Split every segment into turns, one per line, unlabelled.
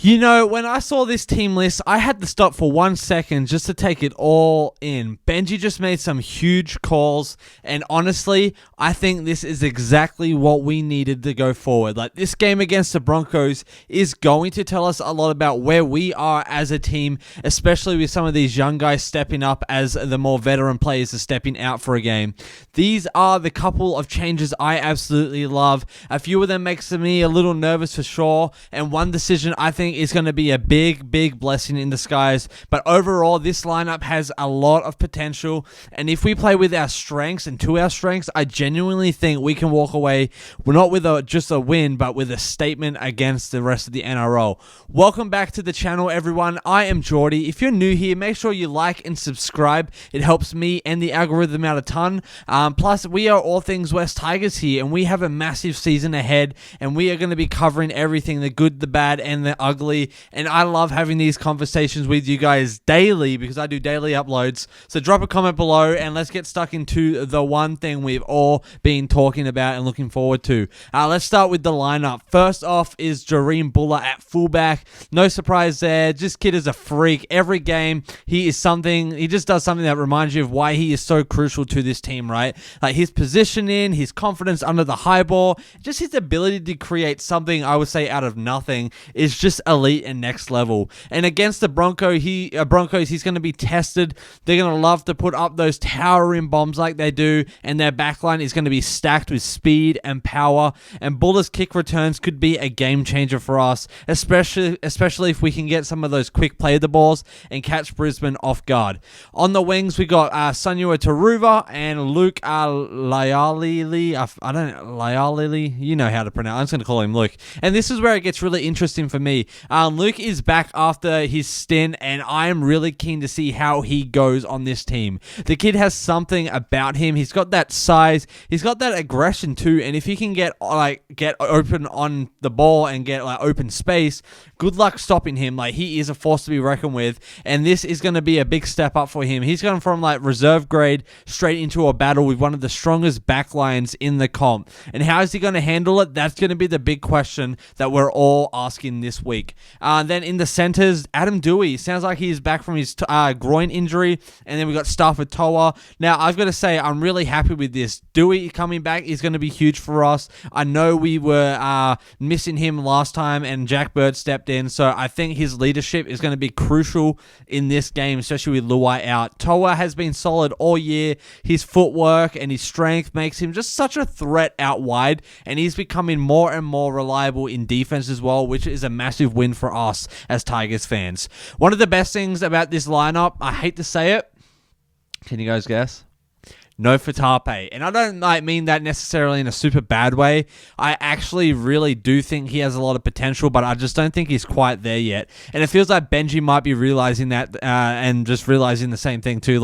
You know, when I saw this team list, I had to stop for 1 second just to take it all in. Benji just made some huge calls, and honestly, I think this is exactly what we needed to go forward. Like, this game against the Broncos is going to tell us a lot about where we are as a team, especially with some of these young guys stepping up as the more veteran players are stepping out for a game. These are the couple of changes I absolutely love. A few of them makes me a little nervous for sure, and one decision I think is going to be a big blessing in disguise. But overall, this lineup has a lot of potential, and if we play with our strengths and to our strengths, I genuinely think we can walk away not with just a win, but with a statement against the rest of the NRL. Welcome back to the channel, everyone. I am Geordie. If you're new here, make sure you like and subscribe. It helps me and the algorithm out a ton. Plus, we are all things West Tigers here, and we have a massive season ahead, and we are going to be covering everything, the good, the bad, and the ugly. And I love having these conversations with you guys daily because I do daily uploads. So drop a comment below and let's get stuck into the one thing we've all been talking about and looking forward to. Let's start with the lineup. First off is Jahream Bula at fullback. No surprise there. This kid is a freak. Every game he just does something that reminds you of why he is so crucial to this team, right? Like his positioning, his confidence under the high ball, just his ability to create something, I would say, out of nothing is just elite and next level. And against the Broncos, he's going to be tested. They're going to love to put up those towering bombs like they do, and their backline is going to be stacked with speed and power. And Bulla's kick returns could be a game changer for us, especially if we can get some of those quick play the balls and catch Brisbane off guard. On the wings, we got Sunua Taruva and Luke Laulilii. Laulilii. You know how to pronounce. I'm just going to call him Luke. And this is where it gets really interesting for me. Luke is back after his stint, and I am really keen to see how he goes on this team. The kid has something about him. He's got that size. He's got that aggression too. And if he can get open on the ball and get open space, good luck stopping him. He is a force to be reckoned with, and this is going to be a big step up for him. He's gone from reserve grade straight into a battle with one of the strongest backlines in the comp. And how is he going to handle it? That's going to be the big question that we're all asking this week. Then in the centers, Adam Doueihi. Sounds like he's back from his groin injury. And then we got Stafford Toa. Now, I've got to say, I'm really happy with this. Doueihi coming back is going to be huge for us. I know we were missing him last time, and Jack Bird stepped in. So I think his leadership is going to be crucial in this game, especially with Luai out. Toa has been solid all year. His footwork and his strength makes him just such a threat out wide, and he's becoming more and more reliable in defense as well, which is a massive win for us as Tigers fans. One of the best things about this lineup, I hate to say it, can you guys guess? No Fatape. And I don't mean that necessarily in a super bad way. I actually really do think he has a lot of potential, but I just don't think he's quite there yet. And it feels like Benji might be realizing that and just realizing the same thing too.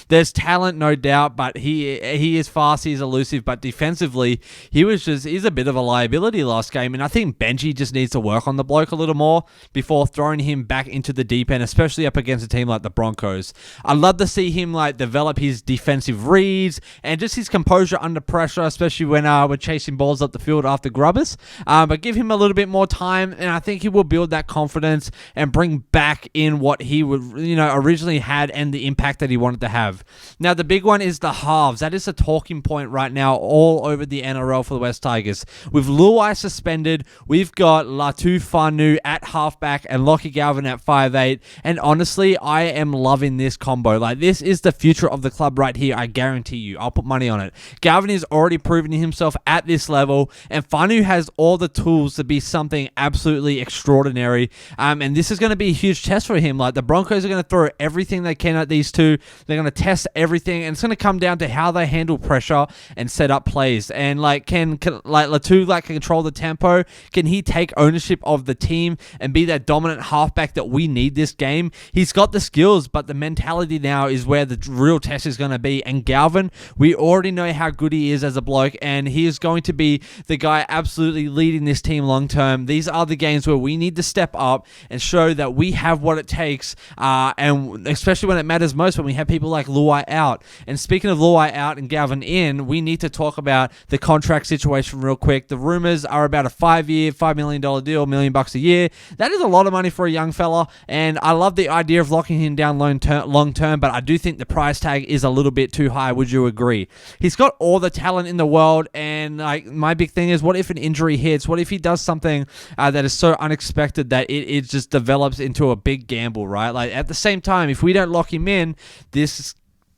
There's talent, no doubt, but he is fast, he's elusive, but defensively, he's a bit of a liability last game. And I think Benji just needs to work on the bloke a little more before throwing him back into the deep end, especially up against a team like the Broncos. I'd love to see him develop his defensive read and just his composure under pressure, especially when we're chasing balls up the field after grubbers. But give him a little bit more time, and I think he will build that confidence and bring back in what he would, originally had and the impact that he wanted to have. Now, the big one is the halves. That is a talking point right now all over the NRL for the West Tigers. With Luai suspended, we've got Latu Fainu at halfback and Latu Galvin at 5'8", and honestly, I am loving this combo. This is the future of the club right here, I guarantee you. I'll put money on it. Galvin is already proving himself at this level, and Fainu has all the tools to be something absolutely extraordinary. And this is going to be a huge test for him. The Broncos are going to throw everything they can at these two. They're going to test everything, and it's going to come down to how they handle pressure and set up plays. And can Latu control the tempo? Can he take ownership of the team and be that dominant halfback that we need this game? He's got the skills, but the mentality now is where the real test is going to be. And Galvin Galvin. We already know how good he is as a bloke, and he is going to be the guy absolutely leading this team long term. These are the games where we need to step up and show that we have what it takes, and especially when it matters most, when we have people like Luai out. And speaking of Luai out and Galvin in, we need to talk about the contract situation real quick. The rumors are about a 5-year, $5 million deal, $1 million a year. That is a lot of money for a young fella, and I love the idea of locking him down long term, but I do think the price tag is a little bit too high. Would you agree? He's got all the talent in the world, and like my big thing is, what if an injury hits? What if he does something that is so unexpected that it just develops into a big gamble, right? Like at the same time, if we don't lock him in,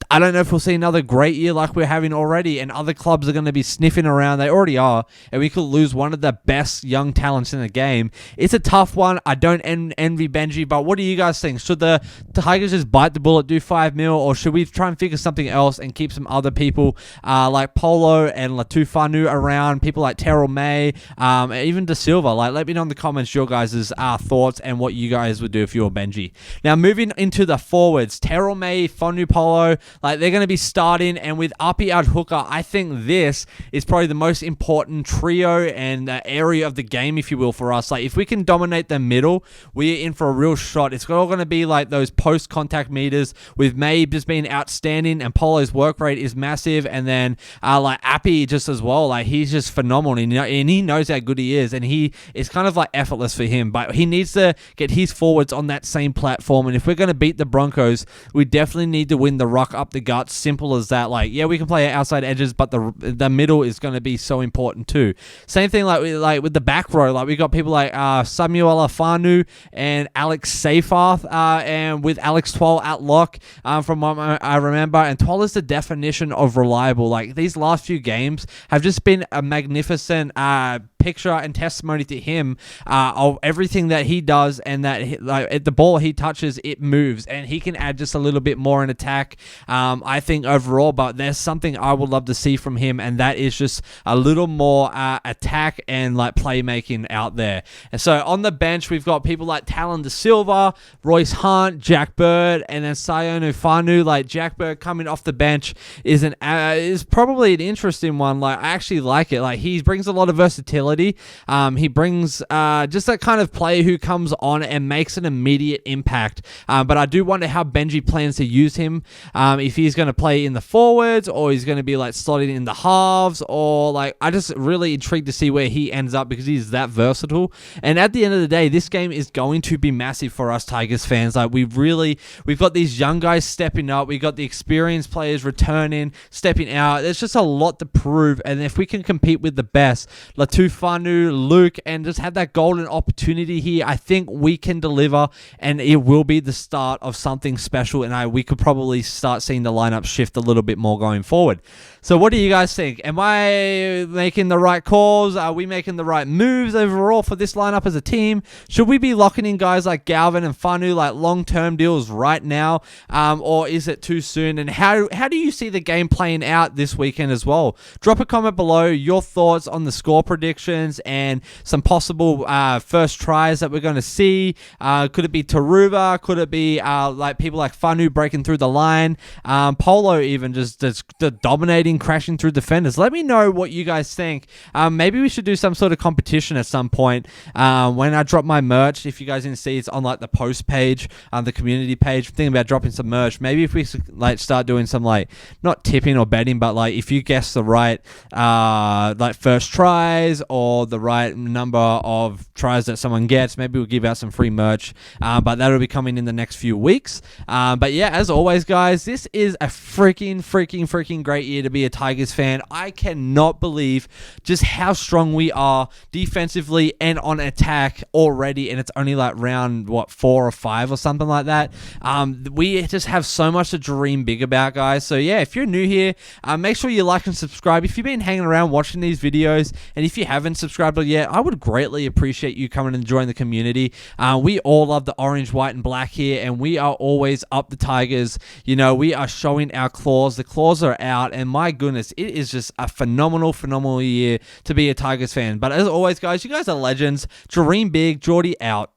I don't know if we'll see another great year like we're having already, and other clubs are going to be sniffing around. They already are, and we could lose one of the best young talents in the game. It's a tough one. I don't envy Benji, but what do you guys think? Should the Tigers just bite the bullet, do $5 million, or should we try and figure something else and keep some other people like Polo and Latu Fainu around, people like Terrell May, even De Silva? Like, let me know in the comments your guys' thoughts and what you guys would do if you were Benji. Now, moving into the forwards, Terrell May, Fainu, Polo, like they're going to be starting, and with Api at hooker, I think this is probably the most important trio and area of the game, if you will, for us. Like if we can dominate the middle, we're in for a real shot. It's all going to be like those post-contact meters, with May just being outstanding, and Polo's work rate is massive, and then like Api just as well. Like he's just phenomenal, and he knows how good he is, and it's kind of like effortless for him, but he needs to get his forwards on that same platform. And if we're going to beat the Broncos, we definitely need to win the ruck up the guts. Simple as that. Like, yeah, we can play outside edges, but the middle is going to be so important too. Same thing like with the back row. Like we got people like Samuel Afanu and Alex Seyfarth, and with Alex Twal at lock, from what I remember. And Twal is the definition of reliable. Like these last few games have just been a magnificent picture and testimony to him of everything that he does, and that like the ball he touches, it moves, and he can add just a little bit more in attack. I think overall, but there's something I would love to see from him, and that is just a little more attack and like playmaking out there. And so on the bench, we've got people like Talon De Silva, Royce Hunt, Jack Bird, and then Sion Ufanu. Like Jack Bird coming off the bench is probably an interesting one. Like I actually like it. Like he brings a lot of versatility. He brings just that kind of player who comes on and makes an immediate impact. But I do wonder how Benji plans to use him. If he's going to play in the forwards, or he's going to be like slotted in the halves, or like I just really intrigued to see where he ends up, because he's that versatile. And at the end of the day, this game is going to be massive for us Tigers fans. Like we've got these young guys stepping up. We got the experienced players returning, stepping out. There's just a lot to prove, and if we can compete with the best, Latu Fainu, Luke, and just have that golden opportunity here, I think we can deliver, and it will be the start of something special. And we could probably start seeing the lineup shift a little bit more going forward. So what do you guys think? Am I making the right calls? Are we making the right moves overall for this lineup as a team? Should we be locking in guys like Galvin and Fainu like long-term deals right now, or is it too soon? And how do you see the game playing out this weekend as well? Drop a comment below your thoughts on the score predictions and some possible first tries that we're going to see. Could it be Taruva? Could it be like people like Fainu breaking through the line? Polo even just dominating, crashing through defenders. Let me know what you guys think. Maybe we should do some sort of competition at some point when I drop my merch. If you guys didn't see, it's on like the post page, the community page. Thinking about dropping some merch. Maybe if we like start doing some like not tipping or betting, but like if you guess the right like first tries or the right number of tries that someone gets, maybe we'll give out some free merch. But that'll be coming in the next few weeks. But yeah, as always, guys, this is a freaking great year to be a Tigers fan. I cannot believe just how strong we are defensively and on attack already, and it's only like round 4 or 5 or something like that. We just have so much to dream big about, guys. So yeah, if you're new here, make sure you like and subscribe if you've been hanging around watching these videos, and if you haven't subscribed yet, I would greatly appreciate you coming and joining the community. We all love the orange, white, and black here, and we are always up the Tigers. You know, we are showing our claws. The claws are out, and my goodness, it is just a phenomenal year to be a Tigers fan. But as always, guys, you guys are legends. Dream big. Geordie out.